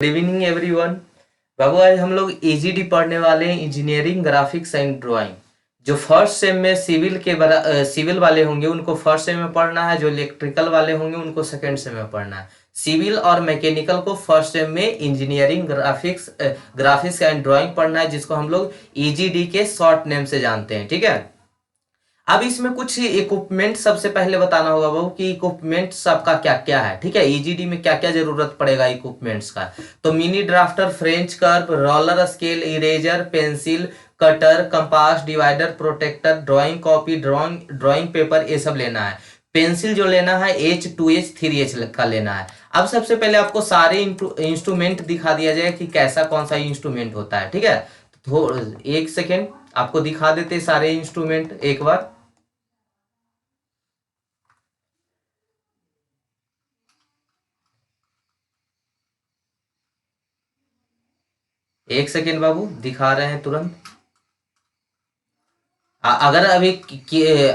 Good evening everyone. बाबू आज हम लोग ईजीडी पढ़ने वाले हैं, इंजीनियरिंग ग्राफिक्स एंड ड्राइंग। जो फर्स्ट सेम में सिविल वाले होंगे उनको फर्स्ट सेम में पढ़ना है, जो इलेक्ट्रिकल वाले होंगे उनको सेकंड सेम में पढ़ना है। सिविल और मैकेनिकल को फर्स्ट सेम में इंजीनियरिंग ग्राफिक्स एंड ड्राइंग पढ़ना है, जिसको हम लोग ईजीडी के शॉर्ट नेम से जानते हैं। ठीक है, अब इसमें कुछ इक्विपमेंट सबसे पहले बताना होगा बाबू कि इक्विपमेंट्स आपका क्या क्या है। ठीक है, ईजीडी में क्या क्या जरूरत पड़ेगा इक्विपमेंट्स का। तो mini drafter, French curve, roller scale, eraser, pencil, cutter, compass, divider, protractor, drawing copy, drawing paper, ये सब लेना है। पेंसिल जो लेना है H2H 3H का लेना है। अब सबसे पहले आपको सारे इंस्ट्रूमेंट दिखा दिया जाए कि कैसा कौन सा इंस्ट्रूमेंट होता है। ठीक है, तो एक सेकेंड आपको दिखा देते सारे इंस्ट्रूमेंट एक बार। एक सेकेंड बाबू, दिखा रहे हैं तुरंत। अगर अभी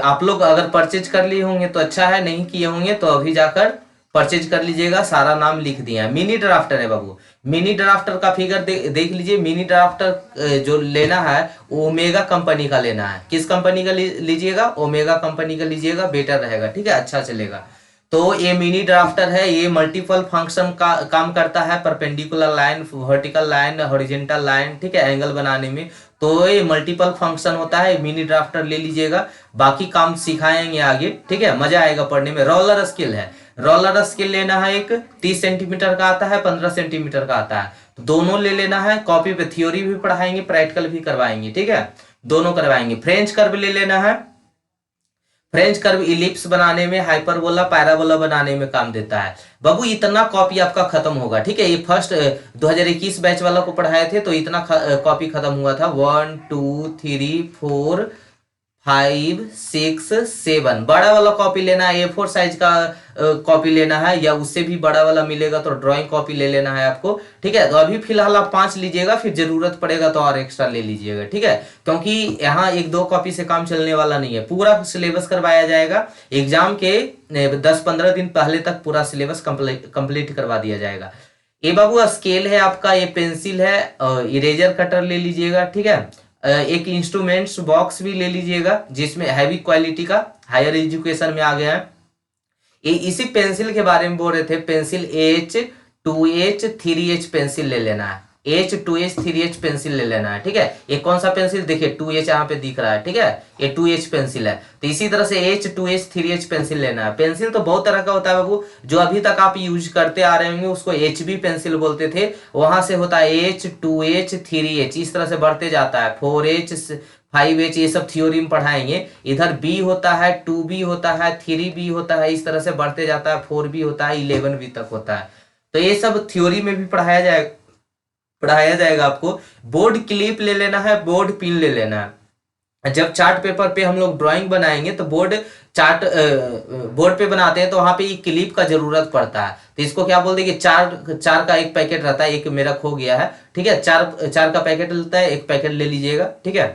आप लोग अगर परचेज कर लिए होंगे तो अच्छा है, नहीं किए होंगे तो अभी जाकर परचेज कर लीजिएगा। सारा नाम लिख दिया है। मिनी ड्राफ्टर है बाबू। मिनी ड्राफ्टर का फिगर देख लीजिए। मिनी ड्राफ्टर जो लेना है ओमेगा कंपनी का लेना है। किस कंपनी का लीजिएगा? ओमेगा कंपनी का लीजिएगा, बेटर रहेगा। ठीक है, अच्छा चलेगा। तो ये मिनी ड्राफ्टर है, ये मल्टीपल फंक्शन का काम करता है। Perpendicular line, vertical line, horizontal line, ठीक है, एंगल बनाने में। तो ये मल्टीपल फंक्शन होता है। मिनी ड्राफ्टर ले लीजिएगा, बाकी काम सिखाएंगे आगे। ठीक है, मजा आएगा पढ़ने में। रोलर स्केल है, रोलर स्केल लेना है। एक 30 सेंटीमीटर का आता है, 15 सेंटीमीटर का आता है, तो दोनों ले लेना है। कॉपी पे थ्योरी भी पढ़ाएंगे, प्रैक्टिकल भी करवाएंगे। ठीक है, दोनों करवाएंगे। फ्रेंच कर्व ले लेना है। फ्रेंच कर्व इलिप्स बनाने में, हाइपरबोला, पैराबोला बनाने में काम देता है। बाबू इतना कॉपी आपका खत्म होगा। ठीक है, ये फर्स्ट 2021 बैच वाला को पढ़ाए थे तो इतना कॉपी खत्म हुआ था। 1 2 3 4 5 6 7 बड़ा वाला कॉपी लेना है। A4 साइज का कॉपी लेना है, या उससे भी बड़ा वाला मिलेगा तो ड्राइंग कॉपी ले लेना है आपको। ठीक है, तो अभी फिलहाल आप 5 लीजिएगा, फिर जरूरत पड़ेगा तो और एक्स्ट्रा ले लीजिएगा। ठीक है, क्योंकि यहाँ 1-2 कॉपी से काम चलने वाला नहीं है। पूरा सिलेबस करवाया जाएगा। एग्जाम के 10-15 दिन पहले तक पूरा सिलेबस कंप्लीट करवा दिया जाएगा। ये बाबू स्केल है आपका, ये पेंसिल है, इरेजर कटर ले लीजिएगा। ठीक है, एक इंस्ट्रूमेंट्स बॉक्स भी ले लीजिएगा जिसमें हैवी क्वालिटी का, हायर एजुकेशन में आ गया है। ये इसी पेंसिल के बारे में बोल रहे थे। पेंसिल H2H 3H पेंसिल ले लेना है। H2H 3H पेंसिल ले लेना है। ठीक है, ये कौन सा पेंसिल? देखिए 2H यहाँ पे दिख रहा है। ठीक है, ये 2H पेंसिल है। तो इसी तरह से H2H 3H पेंसिल लेना है। पेंसिल तो बहुत तरह का होता है बाबू। जो अभी तक आप यूज करते आ रहे होंगे उसको HB पेंसिल बोलते थे। वहां से होता है H2H 3H, इस तरह से बढ़ते जाता है। 4H 5H, ये सब थ्योरी में पढ़ाएंगे। इधर B होता है, 2B होता है, 3B होता है, इस तरह से बढ़ते जाता है। 4B होता है, 11B तक होता है। तो ये सब थ्योरी में भी पढ़ाया जाएगा आपको। बोर्ड क्लिप ले लेना है, बोर्ड पिन ले लेना है। जब चार्ट पेपर पे हम लोग ड्राइंग बनाएंगे तो बोर्ड पे बनाते हैं तो वहां पे ये क्लिप का जरूरत पड़ता है। तो इसको क्या बोलते हैं कि चार का एक पैकेट रहता है। एक मेरा खो गया है। ठीक है, चार का पैकेट लेता है, एक पैकेट ले लीजिएगा। ठीक है,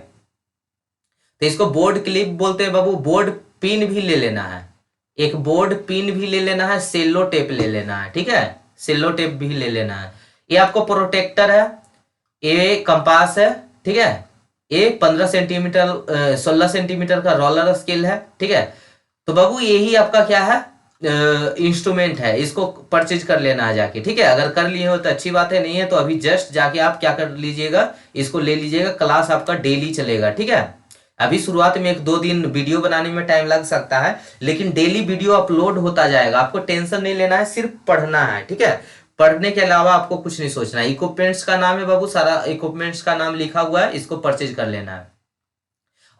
तो इसको बोर्ड क्लिप बोलते हैं बाबू। बोर्ड पिन भी ले लेना है, एक बोर्ड पिन भी ले लेना है। सेलो टेप ले लेना है। ठीक है, सेलो टेप भी ले लेना है। ये आपको प्रोटेक्टर है, ये कंपास है। ठीक है, ये 15 सेंटीमीटर 16 सेंटीमीटर का रोलर स्केल है। ठीक है, तो बाबू यही आपका क्या है, इंस्ट्रूमेंट है। इसको परचेज कर लेना है जाके। ठीक है, अगर कर लिए हो तो अच्छी बात है, नहीं है तो अभी जस्ट जाके आप क्या कर लीजिएगा, इसको ले लीजिएगा। क्लास आपका डेली चलेगा। ठीक है, अभी शुरुआत में 1-2 दिन वीडियो बनाने में टाइम लग सकता है, लेकिन डेली वीडियो अपलोड होता जाएगा। आपको टेंशन नहीं लेना है, सिर्फ पढ़ना है। ठीक है, पढ़ने के अलावा आपको कुछ नहीं सोचना है। इक्विपमेंट्स का नाम है बाबू, सारा इक्विपमेंट्स का नाम लिखा हुआ है, इसको परचेज कर लेना है।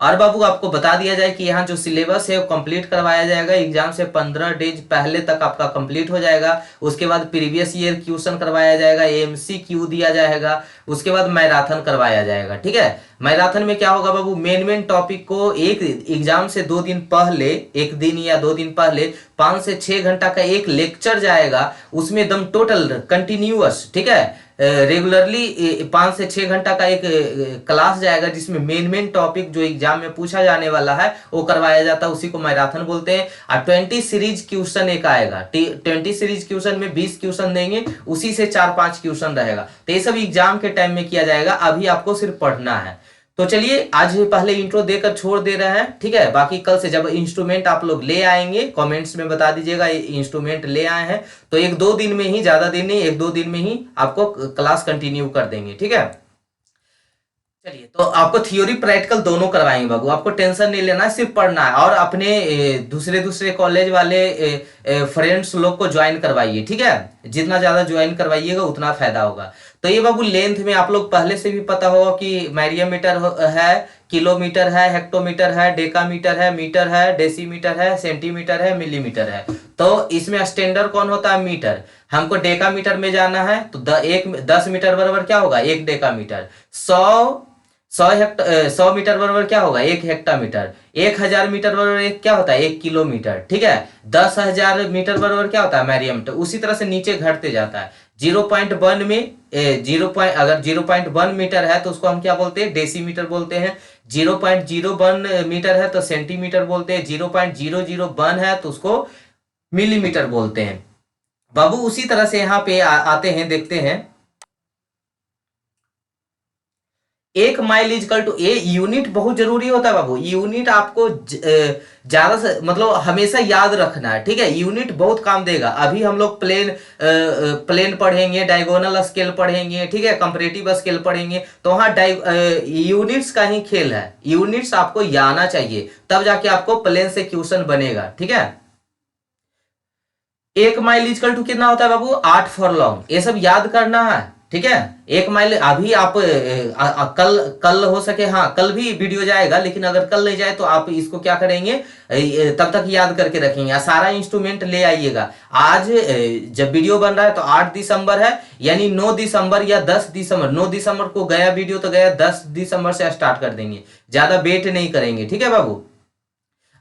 और बाबू आपको बता दिया जाए कि यहाँ जो सिलेबस है वो कंप्लीट करवाया जाएगा। एग्जाम से 15 डेज पहले तक आपका कंप्लीट हो जाएगा। उसके बाद प्रीवियस ईयर क्वेश्चन करवाया जाएगा, MCQ दिया जाएगा। उसके बाद मैराथन करवाया जाएगा। ठीक है, मैराथन में क्या होगा बाबू, मेन टॉपिक को एक एग्जाम से 2 दिन पहले, 1 दिन या 2 दिन पहले 5 से 6 घंटा का एक लेक्चर जाएगा। उसमें एकदम टोटल कंटिन्यूअस, ठीक है, रेगुलरली 5 से 6 घंटा का एक क्लास जाएगा, जिसमें मेन टॉपिक जो एग्जाम में पूछा जाने वाला है वो करवाया जाता है, उसी को मैराथन बोलते हैं। और 20 सीरीज क्वेश्चन एक आएगा, 20 सीरीज क्वेश्चन में 20 क्वेश्चन देंगे, उसी से 4-5 क्वेश्चन रहेगा। तो ये सब एग्जाम के टाइम में किया जाएगा, अभी आपको सिर्फ पढ़ना है। तो चलिए आज पहले इंट्रो देकर छोड़ दे रहे हैं, ठीक है। बाकी कल से जब इंस्ट्रूमेंट आप लोग ले आएंगे, कमेंट्स में बता दीजिएगा इंस्ट्रूमेंट ले आए हैं, तो 1-2 दिन में ही, ज्यादा दिन नहीं, 1-2 दिन में ही आपको क्लास कंटिन्यू कर देंगे, ठीक है। चलिए, तो आपको थियोरी प्रैक्टिकल दोनों करवाएंगे बाबू, आपको टेंशन नहीं लेना है, सिर्फ पढ़ना है। और अपने दूसरे कॉलेज वाले फ्रेंड्स लोग को ज्वाइन करवाइए, ठीक है। जितना ज्यादा ज्वाइन करवाइएगा उतना फायदा होगा। तो ये बाबू लेंथ में आप लोग पहले से भी पता होगा कि मैरियमीटर है, किलोमीटर है, हेक्टोमीटर है, डेकामीटर है, मीटर है, डेसीमीटर है, सेंटीमीटर है, मिलीमीटर है। तो इसमें स्टैंडर्ड कौन होता है? मीटर। हमको डेकामीटर में जाना है तो 10 मीटर बराबर क्या होगा? 1 डेकामीटर। 100 मीटर बराबर क्या होगा? 1 हेक्टामीटर। 1000 मीटर बराबर एक क्या होता है? 1 किलोमीटर, ठीक है। 10,000 मीटर बराबर क्या होता है? मैरियमीटर। उसी तरह से नीचे घटते जाता है। 0.1 में अगर 0.1 मीटर है तो उसको हम क्या बोलते हैं? डेसीमीटर बोलते हैं। 0.01 मीटर है तो सेंटीमीटर बोलते हैं। 0.001 है तो उसको मिलीमीटर बोलते हैं बाबू। उसी तरह से यहाँ पे आते हैं, देखते हैं। 1 माइल इजकल टू, ये यूनिट बहुत जरूरी होता है बाबू। यूनिट आपको ज्यादा से मतलब हमेशा याद रखना है, ठीक है। यूनिट बहुत काम देगा। अभी हम लोग प्लेन पढ़ेंगे, डायगोनल स्केल पढ़ेंगे, ठीक है, कंपैरेटिव स्केल पढ़ेंगे, तो वहां यूनिट्स का ही खेल है। यूनिट्स आपको आना चाहिए, तब जाके आपको प्लेन से क्वेश्चन बनेगा, ठीक है। 1 माइल इजकल टू कितना होता है बाबू? 8 फरलॉन्ग। ये सब याद करना है, ठीक है। 1 माइल अभी आप कल हो सके, हाँ कल भी वीडियो जाएगा, लेकिन अगर कल नहीं जाए तो आप इसको क्या करेंगे, तब तक याद करके रखेंगे। सारा इंस्ट्रूमेंट ले आइएगा। आज जब वीडियो बन रहा है तो 8 दिसंबर है, यानी 9 दिसंबर या 10 दिसंबर, 9 दिसंबर को गया वीडियो तो गया, 10 दिसंबर से स्टार्ट कर देंगे, ज्यादा वेट नहीं करेंगे, ठीक है बाबू।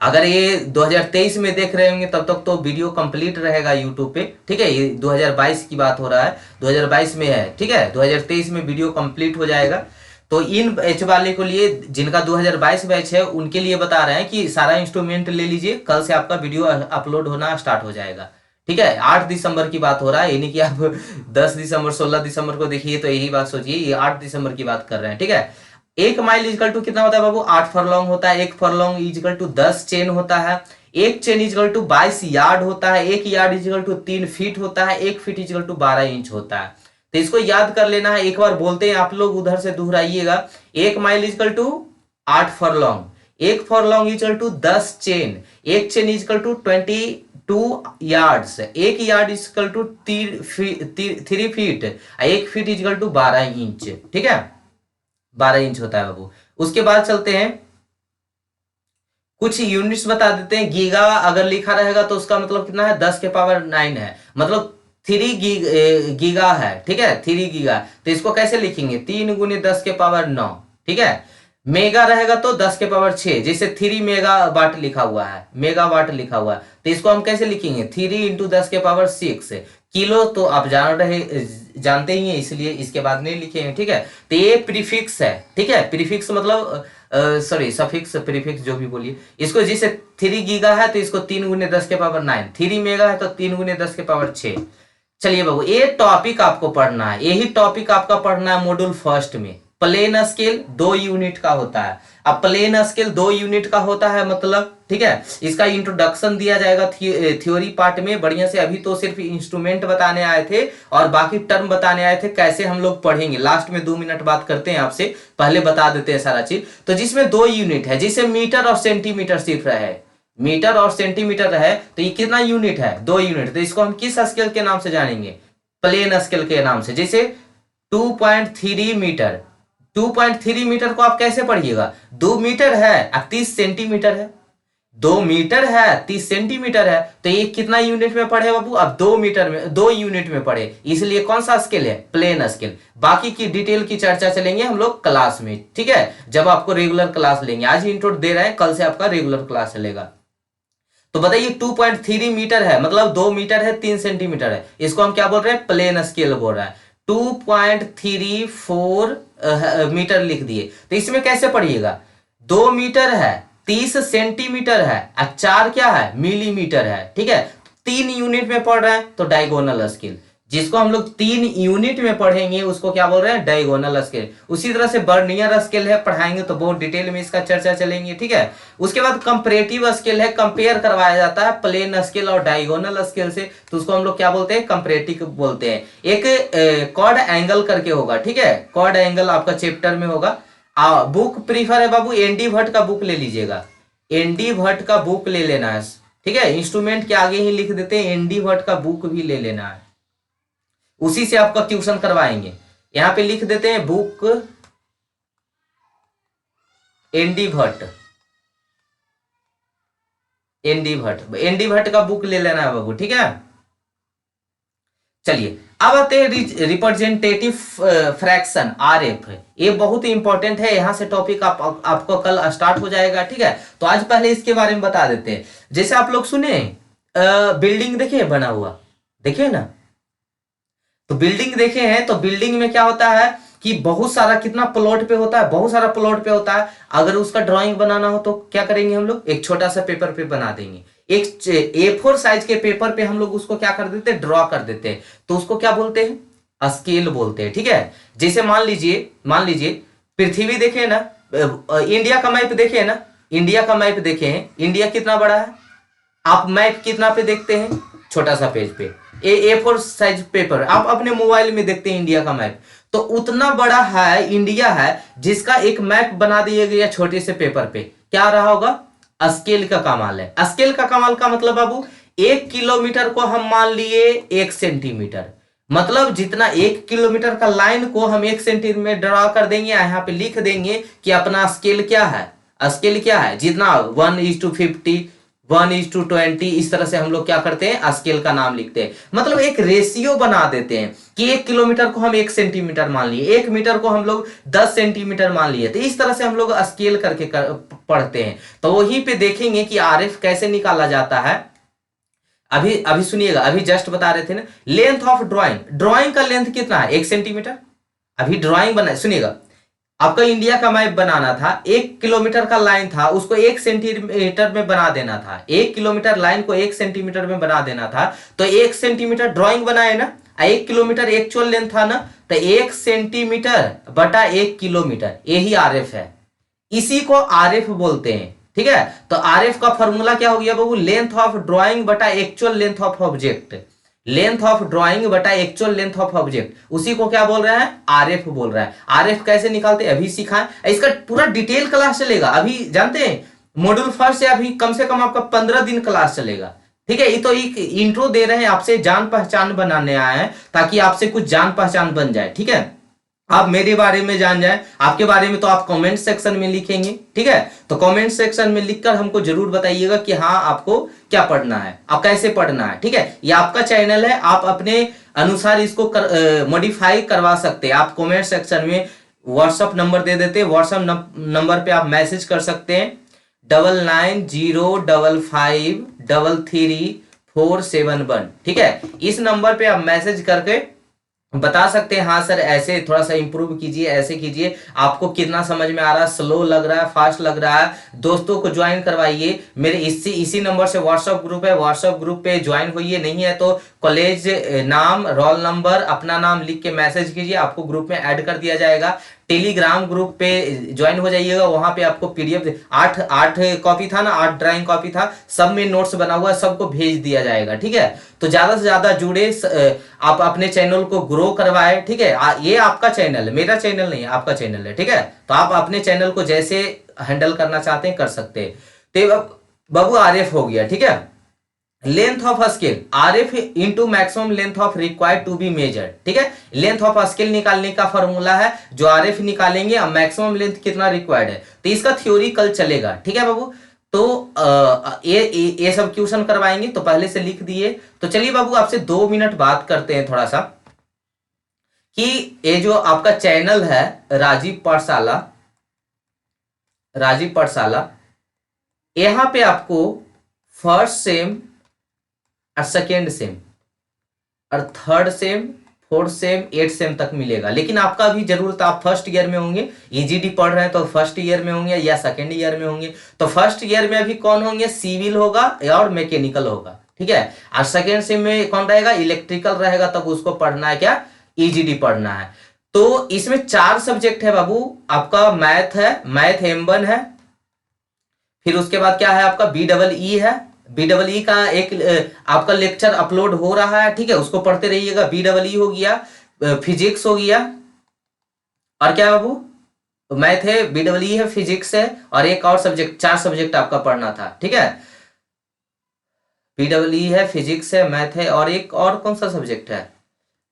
अगर ये 2023 में देख रहे होंगे तब तक तो वीडियो कंप्लीट रहेगा यूट्यूब पे, ठीक है। ये 2022 की बात हो रहा है, 2022 में है, ठीक है। 2023 में वीडियो कंप्लीट हो जाएगा। तो इन बैच वाले को लिए, जिनका 2022 बैच है, उनके लिए बता रहे हैं कि सारा इंस्ट्रूमेंट ले लीजिए, कल से आपका वीडियो अपलोड होना स्टार्ट हो जाएगा, ठीक है। 8 दिसंबर की बात हो रहा है, यानी कि आप 10 दिसंबर 16 दिसंबर को देखिए तो यही बात सोचिए, ये 8 दिसंबर की बात कर रहे हैं, ठीक है। 1 माइल इजकल टू कितना होता है बाबू? 8 फरलॉन्ग होता है। 1 फरलॉन्ग इजकल टू 10 चेन होता है। 1 चेन इजकल टू 22 यार्ड होता है। 1 यार्ड इजकल टू 3 फीट होता है। 1 फीट इजकल टू 12 इंच होता है। तो इसको याद कर लेना है। एक बार बोलते हैं, आप लोग उधर से दोहराइएगा। 1 mile equal to 8 furlong. 1 furlong equal to 10 chain. 1 chain equal to 22 yards. 1 yard equal to 3 feet. 1 feet equal to 12 inch, ठीक है। 12 इंच होता है बाबू। उसके बाद चलते हैं, कुछ यूनिट्स बता देते हैं। गीगा अगर लिखा रहेगा तो उसका मतलब कितना है? 10 के पावर 9 है, मतलब 3 गीगा है, ठीक है। 3 गीगा, तो इसको कैसे लिखेंगे? 3 गुने 10 के पावर 9, ठीक है। मेगा रहेगा तो 10 के पावर 6, जैसे 3 मेगा वाट लिखा हुआ है, मेगा वाट लिखा हुआ है, तो इसको हम कैसे लिखेंगे? 3 इंटू 10 के पावर 6। किलो तो आप जानते ही हैं, इसलिए इसके बाद नहीं लिखेंगे, ठीक है। तो ये प्रीफिक्स है, ठीक है। प्रीफिक्स मतलब सॉरी सफिक्स, प्रीफिक्स जो भी बोलिए इसको। जैसे 3 गीगा है तो इसको 3 गुने 10 के पावर 9, 3 मेगा है तो 3 गुने 10 के पावर 6। चलिए बाबू, ये टॉपिक आपको पढ़ना है, यही टॉपिक आपका पढ़ना है मॉड्यूल फर्स्ट में। प्लेन स्केल 2 यूनिट का होता है। अब प्लेन स्केल 2 यूनिट का होता है मतलब, ठीक है, इसका इंट्रोडक्शन दिया जाएगा थ्योरी पार्ट में बढ़िया से। अभी तो सिर्फ इंस्ट्रूमेंट बताने आए थे और बाकी टर्म बताने आए थे, कैसे हम लोग पढ़ेंगे। लास्ट में 2 मिनट बात करते हैं आपसे, पहले बता देते हैं सारा चीज। तो जिसमें 2 यूनिट है, जिसे मीटर और सेंटीमीटर सिर्फ रहे, मीटर और सेंटीमीटर है, तो ये कितना यूनिट है? 2 यूनिट। तो इसको हम किस स्केल के नाम से जानेंगे? प्लेन स्केल के नाम से। जैसे 2.3 मीटर, 2.3 मीटर को आप कैसे पढ़िएगा? 2 मीटर है और 30 सेंटीमीटर है। 2 मीटर है 30 सेंटीमीटर है, तो ये कितना यूनिट में पढ़े बाबू? अब 2 मीटर में, 2 यूनिट में पढ़े, इसलिए कौन सा स्केल है? Plain scale. बाकी की डिटेल की चर्चा चलेंगे हम लोग क्लास में, ठीक है, जब आपको रेगुलर क्लास लेंगे। आज ही इंट्रो दे रहे हैं, कल से आपका रेगुलर क्लास चलेगा। तो बताइए 2.3 मीटर है मतलब 2 मीटर है 3 सेंटीमीटर है, इसको हम क्या बोल रहे हैं? प्लेन स्केल बोल रहा है। 2.34 मीटर लिख दिए। तो इसमें कैसे पढ़िएगा, 2 मीटर है, 30 सेंटीमीटर है, और 4 क्या है, मिलीमीटर है। ठीक है, 3 यूनिट में पढ़ रहे हैं तो डायगोनल स्केल। जिसको हम लोग 3 यूनिट में पढ़ेंगे उसको क्या बोल रहे हैं, डायगोनल स्केल। उसी तरह से बर्नियर स्केल है, पढ़ाएंगे तो बहुत डिटेल में इसका चर्चा चलेंगे। ठीक है, उसके बाद कंपैरेटिव स्केल है, कंपेयर करवाया जाता है प्लेन स्केल और डायगोनल स्केल से, तो उसको हम लोग क्या बोलते हैं, कंपैरेटिव बोलते हैं। एक कॉर्ड एंगल करके होगा। ठीक है, कॉर्ड एंगल आपका चैप्टर में होगा। बुक प्रीफर है बाबू, एनडी भट्ट का बुक ले लीजिएगा, एनडी भट्ट का बुक ले लेना है। ठीक है, इंस्ट्रूमेंट के आगे ही लिख देते हैं, एनडी भट्ट का बुक भी ले लेना है, उसी से आपका ट्यूशन करवाएंगे। यहां पे लिख देते हैं book ND Bhatt, ND Bhatt, ND Bhatt का बुक ले लेना है बाबू। ठीक है, चलिए अब आते हैं रिप्रेजेंटेटिव फ्रैक्शन, आरएफ। ये बहुत ही इंपॉर्टेंट है, यहां से टॉपिक आपको कल स्टार्ट हो जाएगा। ठीक है, तो आज पहले इसके बारे में बता देते हैं। जैसे आप लोग सुने बिल्डिंग देखे बना हुआ, देखे ना, तो बिल्डिंग देखे हैं, तो बिल्डिंग में क्या होता है कि बहुत सारा, कितना प्लॉट पे होता है, बहुत सारा प्लॉट पे होता है। अगर उसका ड्राइंग बनाना हो तो क्या करेंगे हम लोग, एक छोटा सा पेपर पे बना देंगे, एक A4 साइज के पेपर पे हम लोग उसको क्या कर देते हैं, ड्रॉ कर देते हैं, तो उसको क्या बोलते हैं, स्केल बोलते हैं। ठीक है, जैसे मान लीजिए पृथ्वी देखे ना, इंडिया का मैप देखे ना, इंडिया का मैप देखे हैं, इंडिया कितना बड़ा है, आप मैप कितना पे देखते हैं, छोटा सा पेज पे, A4 साइज पेपर, आप अपने मोबाइल में देखते हैं इंडिया का मैप, तो उतना बड़ा है इंडिया है, जिसका एक मैप बना दिया गया छोटे से पेपर पे, क्या रहा होगा, स्केल का कमाल है। स्केल का कमाल का मतलब बाबू, 1 किलोमीटर को हम मान लिए 1 सेंटीमीटर, मतलब जितना 1 किलोमीटर का लाइन को हम 1 सेंटीमीटर ड्रा कर देंगे, यहाँ पे लिख देंगे कि अपना स्केल क्या है, स्केल क्या है, जितना 1:50, 1:20, इस तरह से हम लोग क्या करते हैं, स्केल का नाम लिखते हैं। मतलब एक रेशियो बना देते हैं कि 1 किलोमीटर को हम 1 सेंटीमीटर मान लिए, 1 मीटर को हम लोग 10 सेंटीमीटर मान लिए, तो इस तरह से हम लोग स्केल करके पढ़ते हैं। तो वहीं पे देखेंगे कि आरएफ कैसे निकाला जाता है। अभी अभी सुनिएगा, अभी जस्ट बता रहे थे ना, लेंथ ऑफ ड्राइंग, ड्राइंग का लेंथ कितना है, 1 सेंटीमीटर। अभी ड्राइंग बना, सुनिएगा, आपका इंडिया का मैप बनाना था, 1 किलोमीटर का लाइन था, उसको 1 सेंटीमीटर में बना देना था, 1 किलोमीटर लाइन को 1 सेंटीमीटर में बना देना था, तो 1 सेंटीमीटर ड्राइंग बनाए ना, 1 किलोमीटर एक्चुअल लेंथ था ना, तो 1 सेंटीमीटर बटा 1 किलोमीटर, यही आरएफ है, इसी को आरएफ बोलते हैं। ठीक है, तो आरएफ का फॉर्मूला क्या हो गया बाबू, लेंथ ऑफ ड्राइंग बटा actual length of object, length of drawing बटा एक्चुअल लेंथ ऑफ ऑब्जेक्ट, उसी को क्या बोल रहा है, आरएफ बोल रहा है। आरएफ कैसे निकालते हैं अभी सिखाएं, इसका पूरा डिटेल क्लास चलेगा। अभी जानते हैं मॉड्यूल फर्स्ट से अभी कम से कम आपका 15 दिन क्लास चलेगा। ठीक है, ये तो एक इंट्रो दे रहे हैं, आपसे जान पहचान बनाने आए हैं, ताकि आपसे कुछ जान पहचान बन जाए। ठीक है, आप मेरे बारे में जान जाए, आपके बारे में तो आप कमेंट सेक्शन में लिखेंगे। ठीक है, तो कमेंट सेक्शन में लिखकर हमको जरूर बताइएगा कि हाँ आपको क्या पढ़ना है, आप कैसे पढ़ना है। ठीक है, ये आपका चैनल है, आप अपने अनुसार इसको मॉडिफाई करवा सकते हैं। आप कमेंट सेक्शन में व्हाट्सअप नंबर दे देते हैं, व्हाट्सअप नंबर पे आप मैसेज कर सकते हैं, 9905533471। ठीक है, इस नंबर पे आप मैसेज करके बता सकते हैं, हाँ सर ऐसे थोड़ा सा इंप्रूव कीजिए, ऐसे कीजिए, आपको कितना समझ में आ रहा है, स्लो लग रहा है, फास्ट लग रहा है। दोस्तों को ज्वाइन करवाइए, मेरे इसी नंबर से व्हाट्सएप ग्रुप है, व्हाट्सएप ग्रुप पे ज्वाइन होइए। नहीं है तो कॉलेज नाम, रोल नंबर, अपना नाम लिख के मैसेज कीजिए, आपको ग्रुप में ऐड कर दिया जाएगा। टेलीग्राम ग्रुप पे ज्वाइन हो जाइएगा, वहां पे आपको पीडीएफ 8 कॉपी था ना, 8 ड्राइंग कॉपी था, सब में नोट्स बना हुआ है, सबको भेज दिया जाएगा। ठीक है, तो ज्यादा से ज्यादा जुड़े, आप अपने चैनल को ग्रो करवाए। ठीक है, ये आपका चैनल है, मेरा चैनल नहीं है, आपका चैनल है। ठीक है, तो आप अपने चैनल को जैसे हैंडल करना चाहते हैं कर सकते हैं। तो बाबू आरएफ हो गया। ठीक है, length of scale, RF into maximum length of required to be measured. ठीक है, लेंथ ऑफ स्केल निकालने का फॉर्मूला है, जो आरएफ निकालेंगे, अब मैक्सिमम लेंथ कितना रिक्वायर्ड है, तो इसका थ्योरी कल चलेगा। ठीक है बाबू, तो ये सब क्वेश्चन करवाएंगे, तो पहले से लिख दिए। तो चलिए बाबू, आपसे 2 मिनट बात करते हैं थोड़ा सा, कि ये जो आपका चैनल है राजीव पाठशाला, राजीव पाठशाला, यहां पे आपको फर्स्ट सेम और सेकेंड सेम और third same, 4th same 8th same तक मिलेगा। लेकिन आपका अभी जरूरत, आप फर्स्ट ईयर में होंगे, ईजीडी पढ़ रहे हैं तो फर्स्ट ईयर में होंगे या सेकेंड ईयर में होंगे। तो फर्स्ट ईयर में अभी कौन होंगे, सिविल होगा और मैकेनिकल होगा, ठीक है। और सेकेंड सेम में कौन रहेगा, इलेक्ट्रिकल रहेगा, तब उसको पढ़ना है क्या, ईजीडी पढ़ना है। तो इसमें 4 सब्जेक्ट है बाबू, आपका मैथ है, मैथ M1 है, फिर उसके बाद क्या है आपका BEE है। BEE का एक आपका लेक्चर अपलोड हो रहा है, ठीक है, उसको पढ़ते रहिएगा। BEE हो गया, फिजिक्स हो गया, और क्या है बाबू, मैथ है, BEE है, फिजिक्स है, और एक और सब्जेक्ट, 4 सब्जेक्ट आपका पढ़ना था, ठीक है। BEE है, फिजिक्स है, मैथ है, और एक और कौन सा सब्जेक्ट है,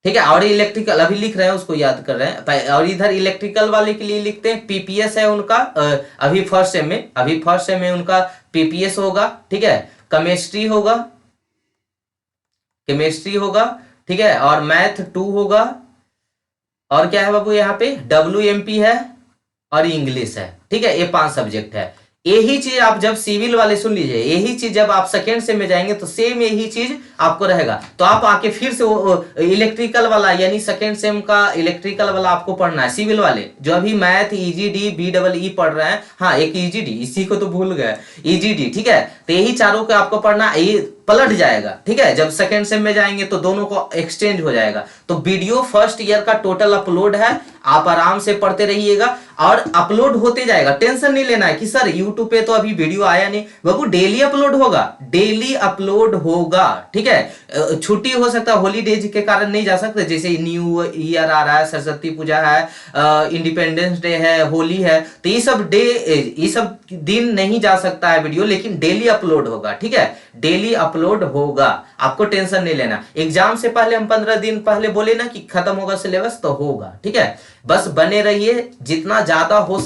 ठीक है। और इलेक्ट्रिकल अभी लिख रहे हैं, उसको याद कर रहे हैं। और इधर इलेक्ट्रिकल वाले के लिए लिखते हैं PPS है उनका, अभी फर्स्ट सेम में उनका PPS होगा, ठीक है। केमिस्ट्री होगा, ठीक है, और मैथ 2 होगा, और क्या है बाबू यहाँ पे WMP है, और इंग्लिश है, ठीक है। ये 5 सब्जेक्ट है। यही चीज आप जब सिविल वाले, सुन लीजिए, यही चीज जब आप सेकेंड सेम में जाएंगे तो सेम यही चीज आपको रहेगा। तो आप आके फिर से इलेक्ट्रिकल वाला, यानी सेकेंड सेम का इलेक्ट्रिकल वाला आपको पढ़ना है। सिविल वाले जो अभी मैथ, ईजीडी, BEE पढ़ रहे हैं, हाँ एक ईजीडी, इसी को तो भूल गए, ईजीडी, ठीक है। तो यही चारों को आपको पढ़ना, ये पलट जाएगा, ठीक है। जब सेकेंड सेम में जाएंगे तो दोनों को एक्सचेंज हो जाएगा। तो वीडियो फर्स्ट ईयर का टोटल अपलोड है, आप आराम से पढ़ते रहिएगा, और अपलोड होते जाएगा। टेंशन नहीं लेना है कि सर यूट्यूब पे तो अभी वीडियो आया नहीं, बाबू डेली अपलोड होगा, डेली अपलोड होगा, ठीक है। छुट्टी हो सकता है, हॉलीडेज के कारण नहीं जा सकते, जैसे न्यू ईयर आ रहा है, सरस्वती पूजा है, इंडिपेंडेंस डे है, होली है, तो ये सब दिन नहीं जा सकता है वीडियो, लेकिन डेली अपलोड होगा, ठीक है, डेली अपलोड होगा। आपको टेंशन नहीं लेना। एग्जाम से पहले हम 15 दिन पहले बोले ना कि खत्म होगा सिलेबस, तो होगा, ठीक है। बस बने रहिए, जितना ज्यादा हो